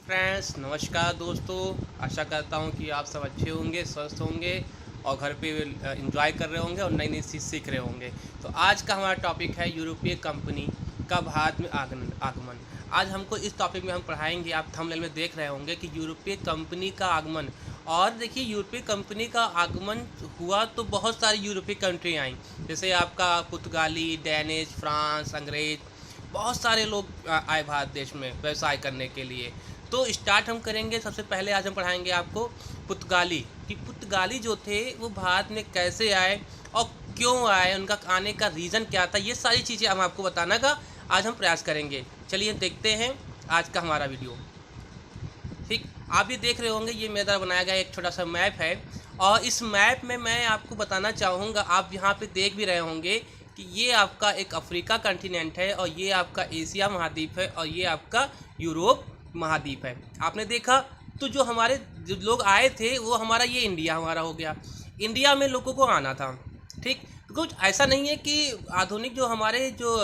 Friends, नमस्कार दोस्तों। आशा करता हूँ कि आप सब अच्छे होंगे, स्वस्थ होंगे और घर पे एंजॉय कर रहे होंगे और नई नई चीज़ सीख रहे होंगे। तो आज का हमारा टॉपिक है यूरोपीय कंपनी का भारत में आगमन। आज हमको इस टॉपिक में हम पढ़ाएंगे, आप थंबनेल में देख रहे होंगे कि यूरोपीय कंपनी का आगमन। और देखिए, यूरोपीय कंपनी का आगमन हुआ तो बहुत सारी यूरोपीय कंट्री आई, जैसे आपका पुर्तगाली, डेनिश, फ्रांस, अंग्रेज, बहुत सारे लोग आए भारत देश में व्यवसाय करने के लिए। तो स्टार्ट हम करेंगे। सबसे पहले आज हम पढ़ाएंगे आपको पुर्तगाली, कि पुर्तगाली जो थे वो भारत में कैसे आए और क्यों आए, उनका आने का रीज़न क्या था। ये सारी चीज़ें हम आपको बताने का आज हम प्रयास करेंगे। चलिए देखते हैं आज का हमारा वीडियो। ठीक, आप ये देख रहे होंगे, ये मेरे द्वारा बनाया गया एक छोटा सा मैप है और इस मैप में मैं आपको बताना चाहूँगा, आप यहाँ पे देख भी रहे होंगे कि ये आपका एक अफ्रीका कॉन्टिनेंट है और ये आपका एशिया महाद्वीप है और ये आपका यूरोप महाद्वीप है। आपने देखा, तो जो हमारे जो लोग आए थे वो हमारा ये इंडिया हमारा हो गया। इंडिया में लोगों को आना था। ठीक, कुछ ऐसा नहीं है कि आधुनिक जो हमारे जो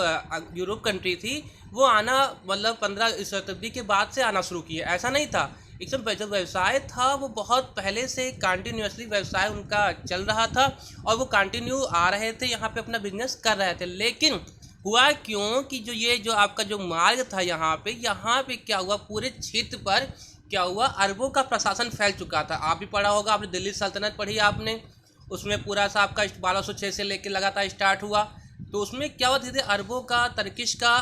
यूरोप कंट्री थी वो आना मतलब 15 शताब्दी के बाद से आना शुरू किया, ऐसा नहीं था। एकदम जो व्यवसाय था वो बहुत पहले से कंटिन्यूसली व्यवसाय उनका चल रहा था और वो कंटिन्यू आ रहे थे, यहाँ पे अपना बिजनेस कर रहे थे। लेकिन हुआ क्यों कि जो ये जो आपका जो मार्ग था यहाँ पे क्या हुआ, पूरे क्षेत्र पर क्या हुआ, अरबों का प्रशासन फैल चुका था। आप भी पढ़ा होगा, आपने दिल्ली सल्तनत पढ़ी आपने, उसमें पूरा सा आपका 1206 से लेकर लगातार स्टार्ट हुआ। तो उसमें क्या हुआ, धीरे अरबों का, तर्किश का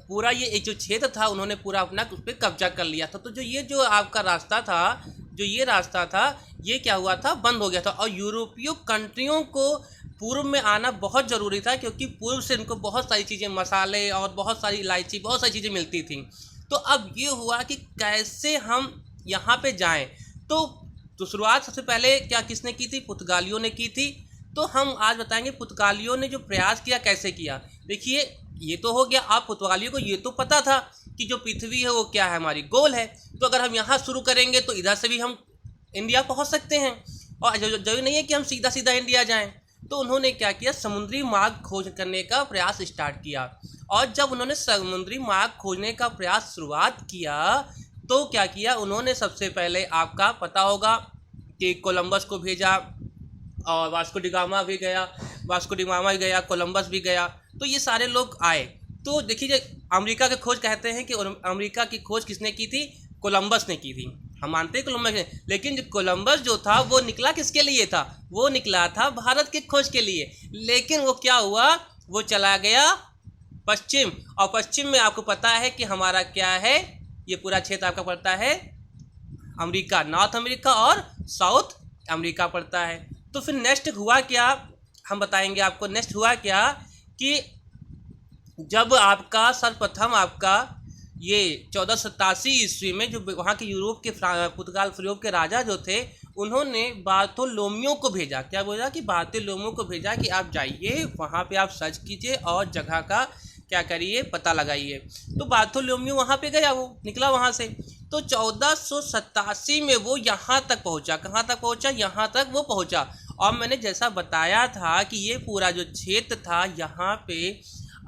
पूरा ये एक जो क्षेत्र था उन्होंने पूरा अपना उस पर कब्जा कर लिया था। तो जो ये जो आपका रास्ता था, जो ये रास्ता था, ये क्या हुआ था, बंद हो गया था। और यूरोपीय कंट्रियों को पूर्व में आना बहुत ज़रूरी था, क्योंकि पूर्व से इनको बहुत सारी चीज़ें, मसाले और बहुत सारी इलायची, बहुत सारी चीज़ें मिलती थी। तो अब ये हुआ कि कैसे हम यहाँ पे जाएं। तो शुरुआत सबसे पहले क्या किसने की थी, पुर्तगालियों ने की थी। तो हम आज बताएंगे पुर्तगालियों ने जो प्रयास किया कैसे किया। देखिए, ये तो हो गया, आप पुर्तगालियों को ये तो पता था कि जो पृथ्वी है वो क्या है, हमारी गोल है। तो अगर हम यहाँ शुरू करेंगे तो इधर से भी हम इंडिया पहुँच सकते हैं, और जरूरी नहीं है कि हम सीधा सीधा इंडिया जाएं। तो उन्होंने क्या किया, समुद्री मार्ग खोज करने का प्रयास स्टार्ट किया। और जब उन्होंने समुद्री मार्ग खोजने का प्रयास शुरुआत किया तो क्या किया उन्होंने, सबसे पहले आपका पता होगा कि कोलंबस को भेजा और वास्को डिगामा भी गया, वास्को डिगामा भी गया, कोलंबस भी गया। तो ये सारे लोग आए। तो देखिए, अमेरिका की खोज कहते हैं कि अमेरिका की खोज किसने की थी, कोलंबस ने की थी। हम मानते हैं कोलंबस ने, लेकिन जो कोलंबस जो था वो निकला किसके लिए था, वो निकला था भारत की खोज के लिए। लेकिन वो क्या हुआ, वो चला गया पश्चिम, और पश्चिम में आपको पता है कि हमारा क्या है, ये पूरा क्षेत्र आपका पड़ता है अमेरिका, नॉर्थ अमेरिका और साउथ अमेरिका पड़ता है। तो फिर नेक्स्ट हुआ क्या, हम बताएंगे आपको। नेक्स्ट हुआ क्या कि जब आपका सर्वप्रथम आपका ये 1487 ईस्वी में जो वहाँ के यूरोप के पुर्तगाल यूरोप के राजा जो थे, उन्होंने बार्थोलोम्यू को भेजा। क्या बोला कि बार्थोलोम्यू को भेजा कि आप जाइए वहाँ पे, आप सर्च कीजिए और जगह का क्या करिए, पता लगाइए। तो बार्थोलोम्यू वहाँ पे गया, वो निकला वहाँ से। तो 1487 में वो यहाँ तक पहुँचा। कहाँ तक पहुँचा, यहाँ तक वो पहुँचा। और मैंने जैसा बताया था कि ये पूरा जो क्षेत्र था यहाँ पे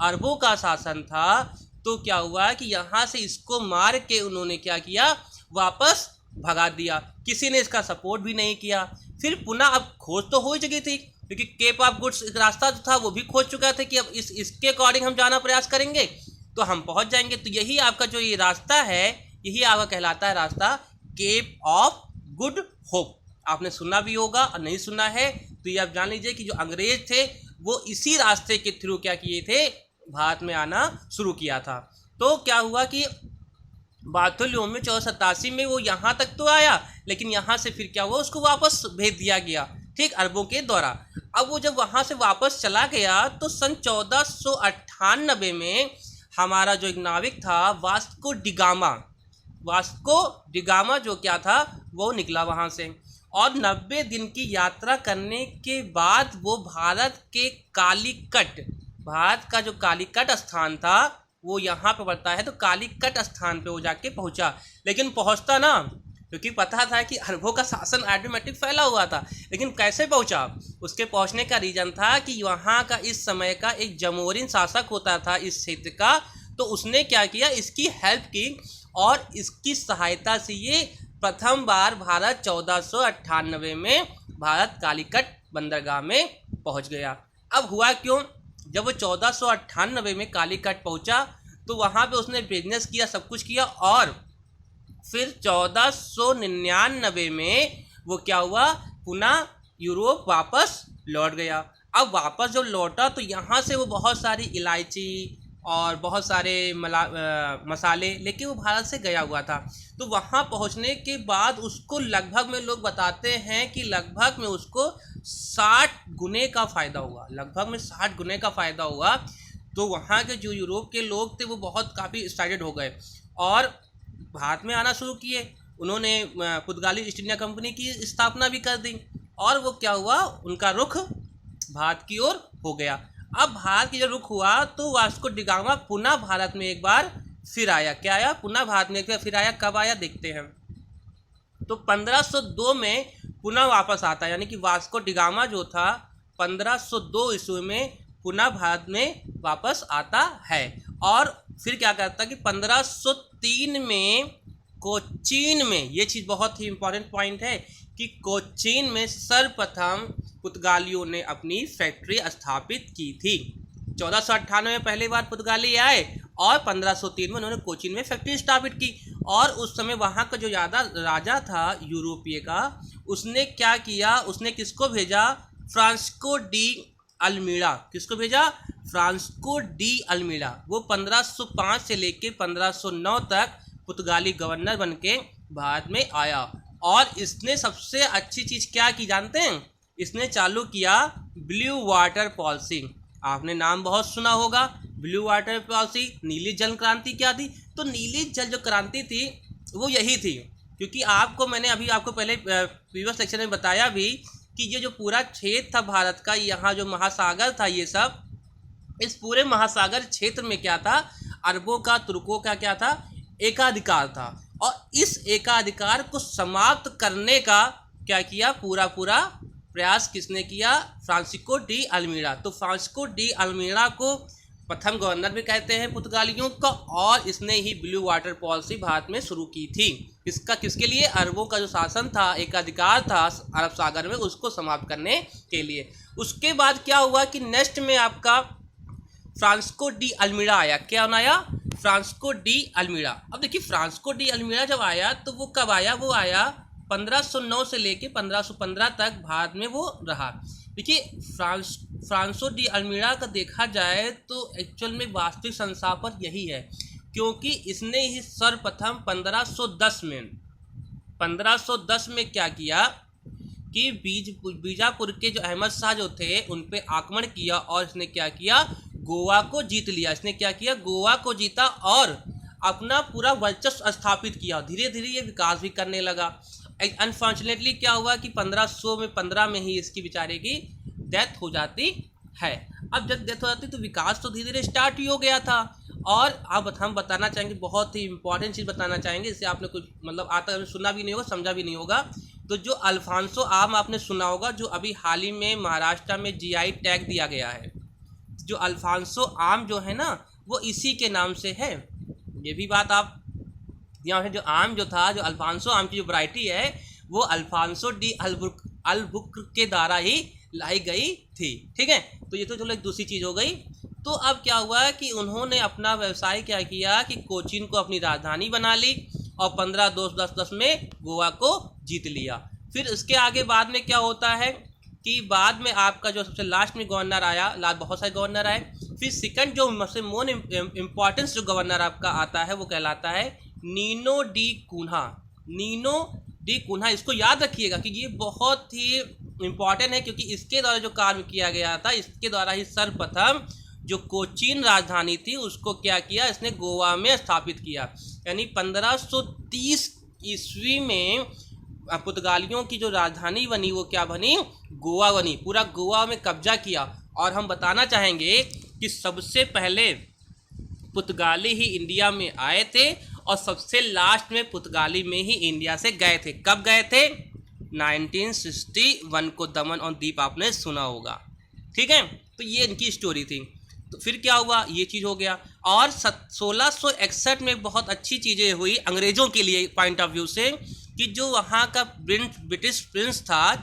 अरबों का शासन था। तो क्या हुआ कि यहाँ से इसको मार के उन्होंने क्या किया, वापस भगा दिया। किसी ने इसका सपोर्ट भी नहीं किया। फिर पुनः अब खोज तो हो ही चुकी थी, क्योंकि केप ऑफ गुड्स रास्ता जो था वो भी खोज चुका था कि अब इसके अकॉर्डिंग हम जाना प्रयास करेंगे तो हम पहुँच जाएंगे। तो यही आपका जो ये रास्ता है, यही आपका कहलाता है रास्ता केप ऑफ गुड होप। आपने सुना भी होगा, और नहीं सुना है तो ये आप जान लीजिए कि जो अंग्रेज थे वो इसी रास्ते के थ्रू क्या किए थे, भारत में आना शुरू किया था। तो क्या हुआ कि बार्थोलोम्यू 1487 में वो यहाँ तक तो आया, लेकिन यहाँ से फिर क्या हुआ, उसको वापस भेज दिया गया, ठीक, अरबों के द्वारा। अब वो जब वहाँ से वापस चला गया तो सन 1498 में हमारा जो एक नाविक था वास्को डिगामा जो क्या था, वो निकला वहाँ से। और 90 दिन की यात्रा करने के बाद वो भारत का जो कालीकट स्थान था वो यहाँ पे पड़ता है। तो कालीकट स्थान पे वो जाके पहुँचा, लेकिन पहुँचता ना, क्योंकि पता था कि अरबों का शासन ऑटोमेटिक फैला हुआ था। लेकिन कैसे पहुँचा, उसके पहुँचने का रीज़न था कि वहाँ का इस समय का एक जमोरिन शासक होता था इस क्षेत्र का। तो उसने क्या किया, इसकी हेल्प की और इसकी सहायता से ये प्रथम बार भारत 1498 में भारत कालीकट बंदरगाह में पहुंच गया। अब हुआ क्यों, जब वो 1498 में कालीकट पहुंचा तो वहाँ पे उसने बिजनेस किया, सब कुछ किया, और फिर 1499 में वो क्या हुआ, पुनः यूरोप वापस लौट गया। अब वापस जब लौटा तो यहाँ से वो बहुत सारी इलायची और बहुत सारे मसाले लेके वो भारत से गया हुआ था। तो वहाँ पहुँचने के बाद उसको लगभग में लोग बताते हैं कि लगभग में उसको 60 गुने का फ़ायदा हुआ, लगभग में 60 गुने का फ़ायदा हुआ। तो वहाँ के जो यूरोप के लोग थे वो बहुत काफ़ी एक्साइटेड हो गए और भारत में आना शुरू किए। उन्होंने पुर्तगाली ईस्ट इंडिया कंपनी की स्थापना भी कर दी और वो क्या हुआ, उनका रुख भारत की ओर हो गया। अब भारत की जब रुख हुआ तो वास्को डी गामा पुनः भारत में एक बार फिर आया। क्या आया, पुनः भारत में एक बार फिर आया। कब आया देखते हैं। तो 1502 में पुनः वापस आता है, यानी कि वास्को डी गामा जो था 1502 ईस्वी में पुनः भारत में वापस आता है। और फिर क्या करता है कि 1503 में कोचीन में, ये चीज़ बहुत ही इंपॉर्टेंट पॉइंट है कि कोचीन में सर्वप्रथम पुर्तगालियों ने अपनी फैक्ट्री स्थापित की थी। 1498 में पहली बार पुर्तगाली आए और 1503 में उन्होंने कोचीन में फैक्ट्री स्थापित की। और उस समय वहाँ का जो राजा था यूरोपीय का, उसने क्या किया, उसने किसको भेजा, फ्रांसिस्को डी अल्मीड़ा। किसको भेजा, फ्रांसिस्को डी अल्मीड़ा। वो 1505 से लेकर 1509 तक पुर्तगाली गवर्नर बनके भारत में आया। और इसने सबसे अच्छी चीज़ क्या की जानते हैं, इसने चालू किया ब्लू वाटर पॉलिसी। आपने नाम बहुत सुना होगा, ब्लू वाटर पॉलिसी। नीली जल क्रांति क्या थी, तो नीली जल जो क्रांति थी वो यही थी, क्योंकि मैंने अभी आपको पहले प्रीवियस लेक्चर में बताया भी कि ये जो पूरा क्षेत्र था भारत का, यहाँ जो महासागर था, ये सब, इस पूरे महासागर क्षेत्र में क्या था, अरबों का, तुर्कों का क्या था, एकाधिकार था। और इस एकाधिकार को समाप्त करने का क्या किया, पूरा प्रयास किसने किया, फ्रांसिस्को डी अल्मीड़ा। तो फ्रांसिस्को डी अल्मीड़ा को प्रथम गवर्नर भी कहते हैं पुर्तगालियों का, और इसने ही ब्लू वाटर पॉलिसी भारत में शुरू की थी। इसका किसके लिए, अरबों का जो शासन था, एकाधिकार था अरब सागर में, उसको समाप्त करने के लिए। उसके बाद क्या हुआ कि नेक्स्ट में आपका फ्रांसिस्को डी अल्मीड़ा आया। क्या आया, फ्रांसिस्को डी अल्मीड़ा। अब देखिए फ्रांसिस्को डी अल्मीड़ा जब आया तो वो कब आया, वो आया 1509 से लेके 1515 तक भारत में वो रहा। देखिए फ्रांसिस्को डी अल्मीड़ा का देखा जाए तो एक्चुअल में वास्तविक संस्थापक यही है, क्योंकि इसने ही सर्वप्रथम 1510 में क्या किया कि बीजापुर के जो अहमद शाह जो थे उन पे आक्रमण किया और इसने क्या किया, गोवा को जीत लिया। इसने क्या किया, गोवा को जीता और अपना पूरा वर्चस्व स्थापित किया। धीरे धीरे ये विकास भी करने लगा। अनफॉर्चुनेटली क्या हुआ कि 1515 में ही इसकी बेचारे की डेथ हो जाती है। अब जब डेथ हो जाती तो विकास तो धीरे धीरे स्टार्ट ही हो गया था। और अब हम बताना चाहेंगे, बहुत ही इंपॉर्टेंट चीज़ बताना चाहेंगे, इससे आपने कुछ मतलब आज तक सुना भी नहीं होगा, समझा भी नहीं होगा। तो जो अल्फांसो आम आपने सुना होगा, जो अभी हाल ही में महाराष्ट्र में GI टैग दिया गया है, जो अल्फांसो आम जो है ना, वो इसी के नाम से है। ये भी बात आप यहाँ से, जो आम जो था, जो अल्फांसो आम की जो वैरायटी है, वो अल्फांसो डी अल्बुकर्क के द्वारा ही लाई गई थी। ठीक है, तो ये तो चलो एक दूसरी चीज़ हो गई। तो अब क्या हुआ कि उन्होंने अपना व्यवसाय क्या किया कि कोचीन को अपनी राजधानी बना ली और 1510 में गोवा को जीत लिया। फिर उसके आगे बाद में क्या होता है कि बाद में आपका जो सबसे लास्ट में गवर्नर आया, बहुत सारे गवर्नर आए। फिर सेकंड जो सबसे मोस्ट इम्पॉर्टेंस जो गवर्नर आपका आता है वो कहलाता है Nino de Cunha. Nino de Cunha, इसको याद रखिएगा कि ये बहुत ही इम्पॉर्टेंट है, क्योंकि इसके द्वारा जो कार्य किया गया था, इसके द्वारा ही सर्वप्रथम जो कोचीन राजधानी थी उसको क्या किया, इसने गोवा में स्थापित किया। यानी 1530 ईस्वी में पुर्तगालियों की जो राजधानी बनी वो क्या बनी, गोवा बनी। पूरा गोवा में कब्जा किया। और हम बताना चाहेंगे कि सबसे पहले पुर्तगाली ही इंडिया में आए थे और सबसे लास्ट में पुर्तगाली में ही इंडिया से गए थे। कब गए थे, 1961 को दमन और दीप आपने सुना होगा। ठीक है, तो ये इनकी स्टोरी थी। तो फिर क्या हुआ, ये चीज़ हो गया। और 1661 में बहुत अच्छी चीज़ें हुई अंग्रेज़ों के लिए पॉइंट ऑफ व्यू से, कि जो वहाँ का ब्रिटिश प्रिंस था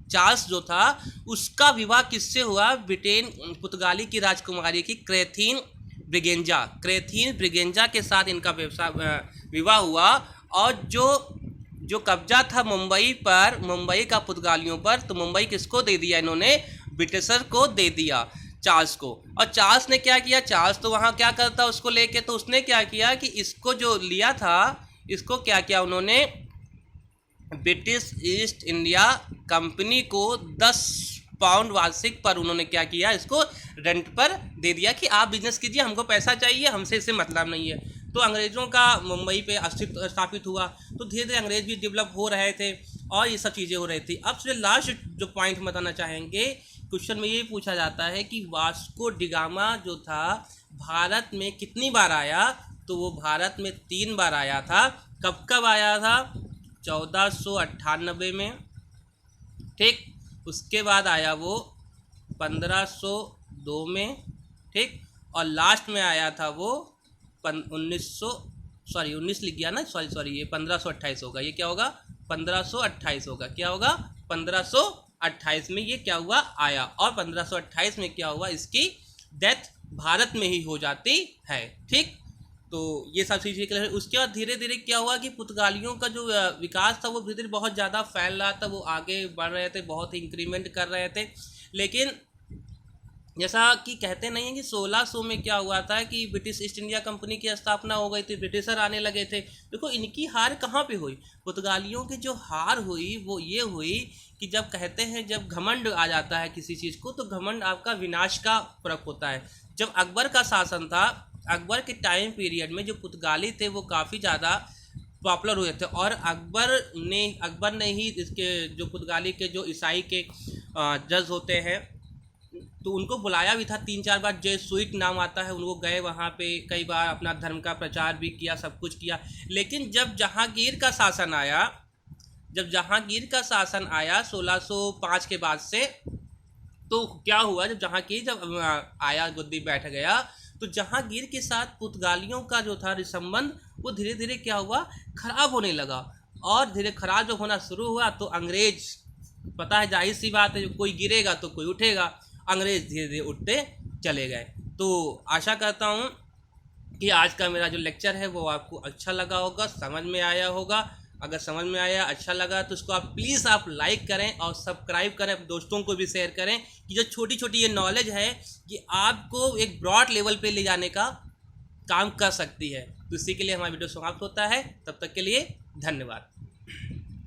चार्ल्स जो था, उसका विवाह किससे हुआ, ब्रिटेन पुर्तगाली की राजकुमारी की क्रेथीन ब्रिगेंजा के साथ इनका विवाह हुआ। और जो कब्जा था मुंबई का पुर्तगालियों पर, तो मुंबई किसको दे दिया इन्होंने, ब्रिटिशर को दे दिया, चार्ल्स को। और चार्ल्स ने क्या किया, चार्ल्स तो वहाँ क्या करता उसको लेके, तो उसने क्या किया कि इसको जो लिया था, इसको क्या किया उन्होंने, ब्रिटिश ईस्ट इंडिया कंपनी को 10 पाउंड वार्षिक पर उन्होंने क्या किया, इसको रेंट पर दे दिया कि आप बिजनेस कीजिए, हमको पैसा चाहिए, हमसे इससे मतलब नहीं है। तो अंग्रेज़ों का मुंबई पे अस्तित्व स्थापित हुआ। तो धीरे धीरे अंग्रेज भी डेवलप हो रहे थे और ये सब चीज़ें हो रही थी। अब से लास्ट जो पॉइंट बताना चाहेंगे, क्वेश्चन में ये पूछा जाता है कि वास्को डिगामा जो था भारत में कितनी बार आया, तो वो भारत में 3 बार आया था। कब कब आया था, 1498 में, ठीक। उसके बाद आया वो 1502 में, ठीक। और लास्ट में आया था वो 19 लिख गया ना, सॉरी ये 1528 होगा, ये क्या होगा 1528 होगा, क्या होगा 1528 में ये क्या हुआ आया। और 1528 में क्या हुआ, इसकी डेथ भारत में ही हो जाती है, ठीक। तो ये सब चीज़ें क्लियर है। उसके बाद धीरे धीरे क्या हुआ कि पुर्तगालियों का जो विकास था वो धीरे धीरे बहुत ज़्यादा फैल रहा था, वो आगे बढ़ रहे थे, बहुत इंक्रीमेंट कर रहे थे। लेकिन जैसा कि कहते नहीं है कि 1600 में क्या हुआ था कि ब्रिटिश ईस्ट इंडिया कंपनी की स्थापना हो गई थी, ब्रिटिशर आने लगे थे। देखो इनकी हार कहाँ पे हुई, पुर्तगालियों की जो हार हुई वो ये हुई कि जब कहते हैं जब घमंड आ जाता है किसी चीज़ को, तो घमंड आपका विनाश का पूरक होता है। जब अकबर का शासन था, अकबर के टाइम पीरियड में जो पुर्तगाली थे वो काफ़ी ज़्यादा पॉपुलर हुए थे। और अकबर ने ही इसके जो पुर्तगाली के जो ईसाई के जज होते हैं, तो उनको बुलाया भी था 3-4 बार। जेसुइट नाम आता है, उनको गए वहाँ पे, कई बार अपना धर्म का प्रचार भी किया, सब कुछ किया। लेकिन जब जहांगीर का शासन आया 1605 के बाद से, तो क्या हुआ, जब जहांगीर आया, गुद्दी बैठ गया, तो जहांगीर के साथ पुर्तगालियों का जो था संबंध वो धीरे धीरे क्या हुआ, खराब होने लगा। और धीरे खराब जब होना शुरू हुआ तो अंग्रेज, पता है जाहिर सी बात है, कोई गिरेगा तो कोई उठेगा, अंग्रेज धीरे धीरे उठते चले गए। तो आशा करता हूँ कि आज का मेरा जो लेक्चर है वो आपको अच्छा लगा होगा, समझ में आया होगा। अगर समझ में आया, अच्छा लगा, तो उसको आप प्लीज़ आप लाइक करें और सब्सक्राइब करें, दोस्तों को भी शेयर करें, कि जो छोटी छोटी ये नॉलेज है कि आपको एक ब्रॉड लेवल पे ले जाने का काम कर सकती है। तो इसी के लिए हमारा वीडियो समाप्त होता है। तब तक के लिए धन्यवाद।